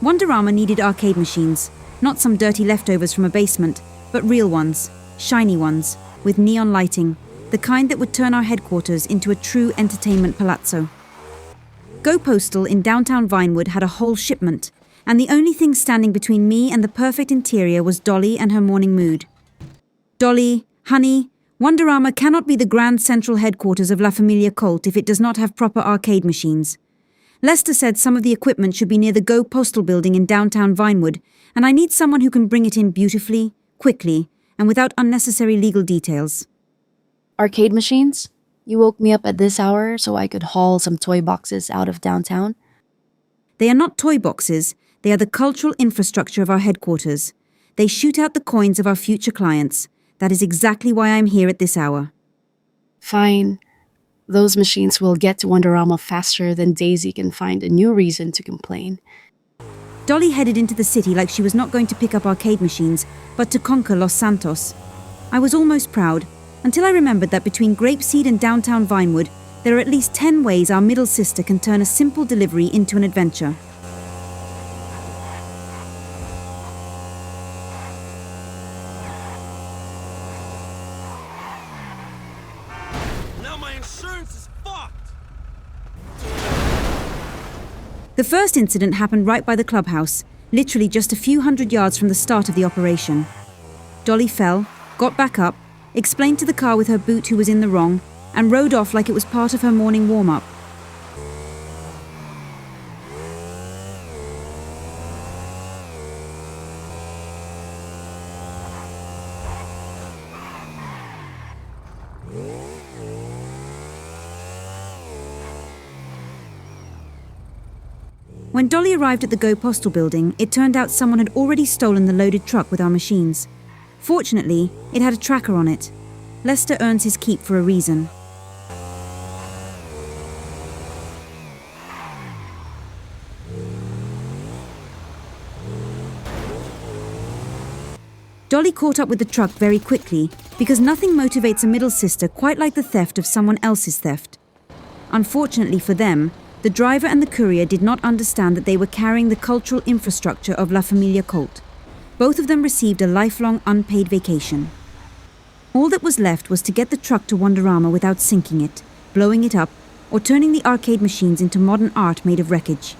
Wonderama needed arcade machines, not some dirty leftovers from a basement, but real ones, shiny ones, with neon lighting, the kind that would turn our headquarters into a true entertainment palazzo. GoPostal in Downtown Vinewood had a whole shipment, and the only thing standing between me and the perfect interior was Dolly and her morning mood. Dolly, honey, Wonderama cannot be the grand central headquarters of La Familia Cult if it does not have proper arcade machines. Lester said some of the equipment should be near the GoPostal building in Downtown Vinewood, and I need someone who can bring it in beautifully, quickly, and without unnecessary legal details. Arcade machines? You woke me up at this hour so I could haul some toy boxes out of downtown? They are not toy boxes, they are the cultural infrastructure of our headquarters. They shoot out the coins of our future clients. That is exactly why I'm here at this hour. Fine. Those machines will get to Wonderama faster than Daisy can find a new reason to complain. Dolly headed into the city like she was not going to pick up arcade machines, but to conquer Los Santos. I was almost proud, until I remembered that between Grapeseed and Downtown Vinewood, there are at least 10 ways our middle sister can turn a simple delivery into an adventure. Now my insurance is fucked! The first incident happened right by the clubhouse, literally just a few hundred yards from the start of the operation. Dolly fell, got back up, explained to the car with her boot who was in the wrong, and rode off like it was part of her morning warm-up. When Dolly arrived at the GoPostal building, it turned out someone had already stolen the loaded truck with our machines. Fortunately, it had a tracker on it. Lester earns his keep for a reason. Dolly caught up with the truck very quickly because nothing motivates a middle sister quite like the theft of someone else's theft. Unfortunately for them, the driver and the courier did not understand that they were carrying the cultural infrastructure of La Familia Cult. Both of them received a lifelong unpaid vacation. All that was left was to get the truck to Wonderama without sinking it, blowing it up, or turning the arcade machines into modern art made of wreckage.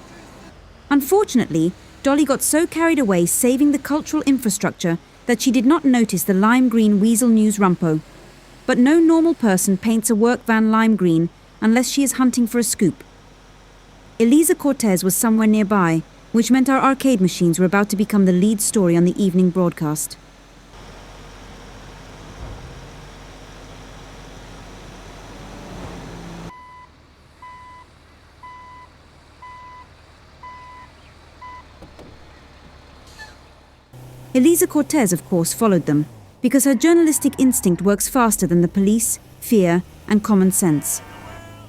Unfortunately, Dolly got so carried away saving the cultural infrastructure that she did not notice the lime green Weazel News rumpo. But no normal person paints a work van lime green unless she is hunting for a scoop. Elisa Cortez was somewhere nearby, which meant our arcade machines were about to become the lead story on the evening broadcast. Elisa Cortez, of course, followed them, because her journalistic instinct works faster than the police, fear, and common sense.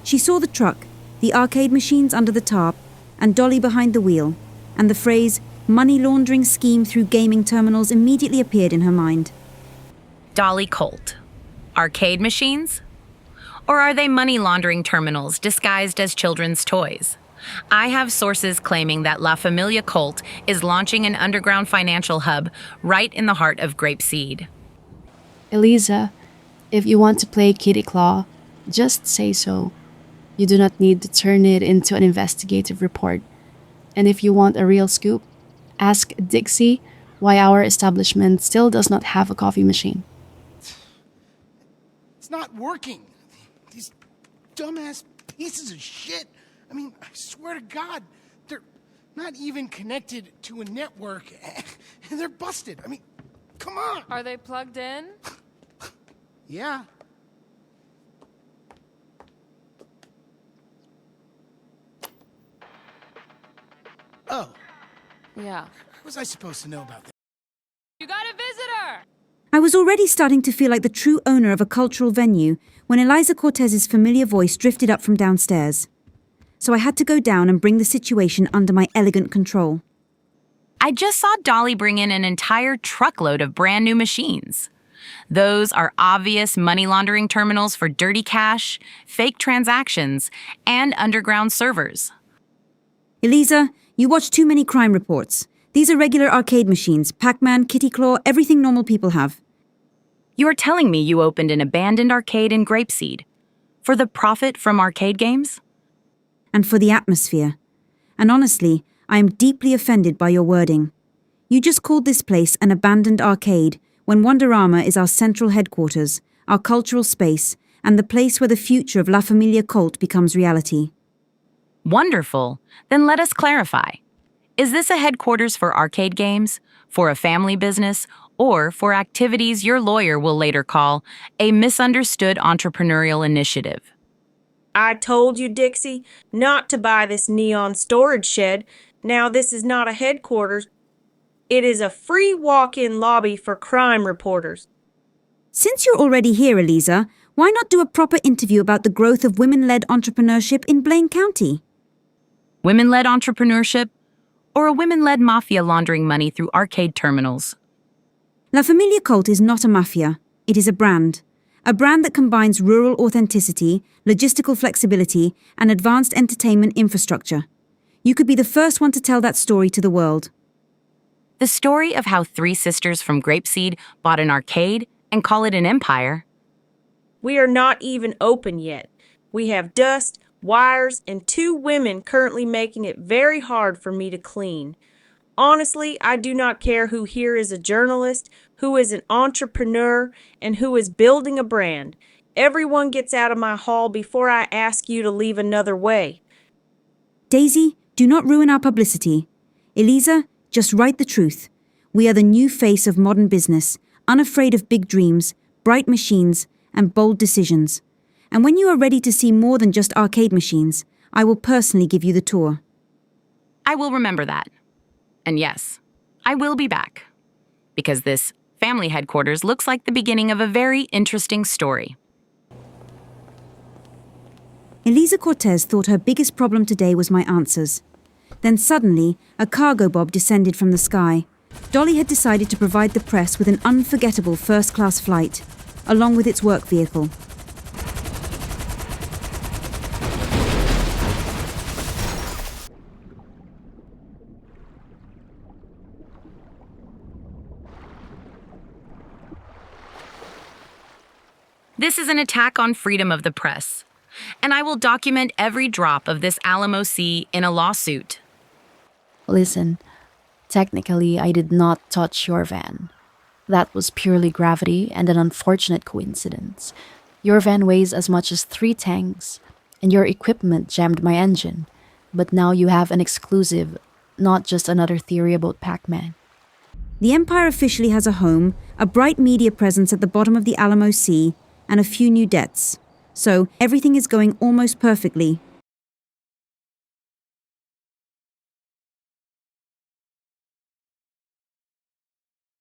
She saw the truck, the arcade machines under the tarp, and Dolly behind the wheel, and the phrase, money laundering scheme through gaming terminals immediately appeared in her mind. Dolly Colt. Arcade machines? Or are they money laundering terminals disguised as children's toys? I have sources claiming that La Familia Cult is launching an underground financial hub right in the heart of Grapeseed. Elisa, if you want to play Kitty Claw, just say so. You do not need to turn it into an investigative report. And if you want a real scoop, ask Dixie why our establishment still does not have a coffee machine. It's not working. These dumbass pieces of shit. I mean, I swear to God, they're not even connected to a network. And they're busted. I mean, come on. Are they plugged in? Yeah. Oh. Yeah. What was I supposed to know about that? You got a visitor! I was already starting to feel like the true owner of a cultural venue when Elisa Cortez's familiar voice drifted up from downstairs. So I had to go down and bring the situation under my elegant control. I just saw Dolly bring in an entire truckload of brand new machines. Those are obvious money laundering terminals for dirty cash, fake transactions, and underground servers. Elisa, You watch too many crime reports. These are regular arcade machines, Pac-Man, Kitty Claw, everything normal people have. You are telling me you opened an abandoned arcade in Grapeseed for the profit from arcade games? And for the atmosphere. And honestly, I am deeply offended by your wording. You just called this place an abandoned arcade when Wonderama is our central headquarters, our cultural space, and the place where the future of La Familia cult becomes reality. Wonderful. Then let us clarify. Is this a headquarters for arcade games, for a family business, or for activities your lawyer will later call a misunderstood entrepreneurial initiative? I told you, Dixie, not to buy this neon storage shed. Now this is not a headquarters. It is a free walk-in lobby for crime reporters. Since you're already here, Elisa, why not do a proper interview about the growth of women-led entrepreneurship in Blaine County? Women-led entrepreneurship, or a women-led mafia laundering money through arcade terminals? La Familia cult is not a mafia. It is a brand. A brand that combines rural authenticity, logistical flexibility, and advanced entertainment infrastructure. You could be the first one to tell that story to the world. The story of how 3 sisters from Grapeseed bought an arcade and call it an empire. We are not even open yet. We have dust, wires, and 2 women currently making it very hard for me to clean. Honestly, I do not care who here is a journalist, who is an entrepreneur, and who is building a brand. Everyone gets out of my hall before I ask you to leave another way. Daisy, do not ruin our publicity. Elisa, just write the truth. We are the new face of modern business, unafraid of big dreams, bright machines, and bold decisions. And when you are ready to see more than just arcade machines, I will personally give you the tour. I will remember that. And yes, I will be back. Because this family headquarters looks like the beginning of a very interesting story. Elisa Cortez thought her biggest problem today was my answers. Then suddenly, a Cargobob descended from the sky. Dolly had decided to provide the press with an unforgettable first-class flight, along with its work vehicle. This is an attack on freedom of the press, and I will document every drop of this Alamo Sea in a lawsuit. Listen, technically, I did not touch your van. That was purely gravity and an unfortunate coincidence. Your van weighs as much as 3 tanks, and your equipment jammed my engine. But now you have an exclusive, not just another theory about Pac-Man. The Empire officially has a home, a bright media presence at the bottom of the Alamo Sea, and a few new debts. So everything is going almost perfectly